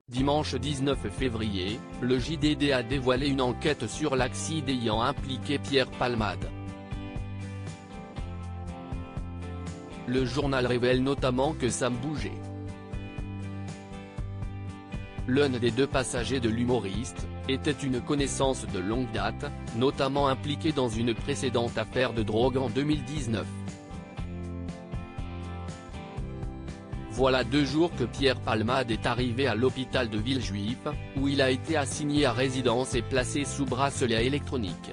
Dimanche 19 février, le JDD a dévoilé une enquête sur l'accident ayant impliqué Pierre Palmade. Le journal révèle notamment que Sam Bouget, l'un des deux passagers de l'humoriste, était une connaissance de longue date, notamment impliqué dans une précédente affaire de drogue en 2019. Voilà 2 jours que Pierre Palmade est arrivé à l'hôpital de Villejuif, où il a été assigné à résidence et placé sous bracelet électronique.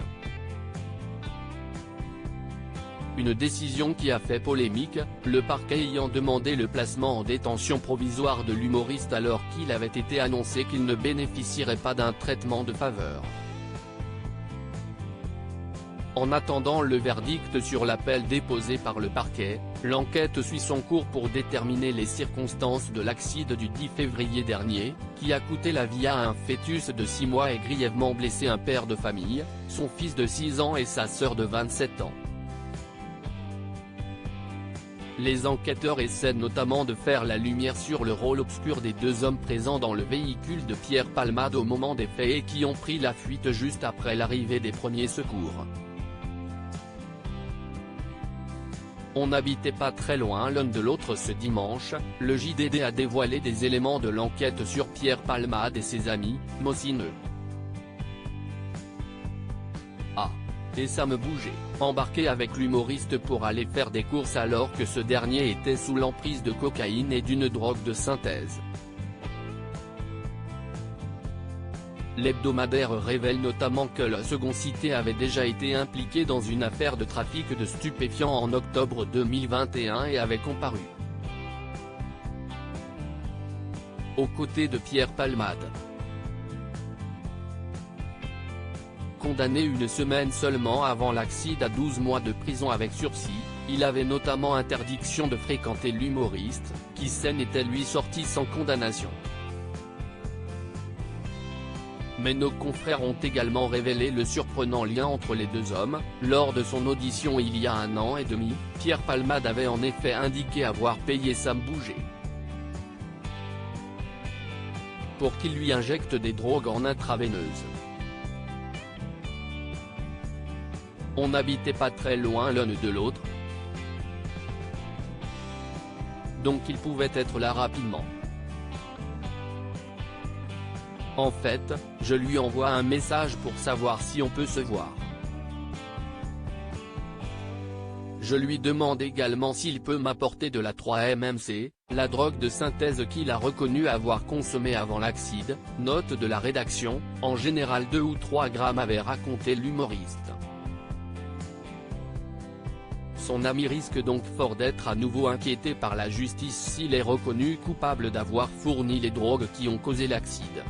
Une décision qui a fait polémique, le parquet ayant demandé le placement en détention provisoire de l'humoriste alors qu'il avait été annoncé qu'il ne bénéficierait pas d'un traitement de faveur. En attendant le verdict sur l'appel déposé par le parquet, l'enquête suit son cours pour déterminer les circonstances de l'accident du 10 février dernier, qui a coûté la vie à un fœtus de 6 mois et grièvement blessé un père de famille, son fils de 6 ans et sa sœur de 27 ans. Les enquêteurs essaient notamment de faire la lumière sur le rôle obscur des 2 hommes présents dans le véhicule de Pierre Palmade au moment des faits et qui ont pris la fuite juste après l'arrivée des premiers secours. On n'habitait pas très loin l'un de l'autre ce dimanche, le JDD a dévoilé des éléments de l'enquête sur Pierre Palmade et ses amis, Mosineux et Sam Bouget, embarqués avec l'humoriste pour aller faire des courses alors que ce dernier était sous l'emprise de cocaïne et d'une drogue de synthèse. L'hebdomadaire révèle notamment que le second cité avait déjà été impliqué dans une affaire de trafic de stupéfiants en octobre 2021 et avait comparu aux côtés de Pierre Palmade. Condamné une semaine seulement avant l'accident à 12 mois de prison avec sursis, il avait notamment interdiction de fréquenter l'humoriste, qui s'en était lui sorti sans condamnation. Mais nos confrères ont également révélé le surprenant lien entre les 2 hommes. Lors de son audition il y a 1 an et demi, Pierre Palmade avait en effet indiqué avoir payé Sam Bouget pour qu'il lui injecte des drogues en intraveineuse. On n'habitait pas très loin l'un de l'autre, donc il pouvait être là rapidement. En fait, je lui envoie un message pour savoir si on peut se voir. Je lui demande également s'il peut m'apporter de la 3-MMC, la drogue de synthèse qu'il a reconnu avoir consommée avant l'accident, note de la rédaction, en général 2 ou 3 grammes avait raconté l'humoriste. Son ami risque donc fort d'être à nouveau inquiété par la justice s'il est reconnu coupable d'avoir fourni les drogues qui ont causé l'accident.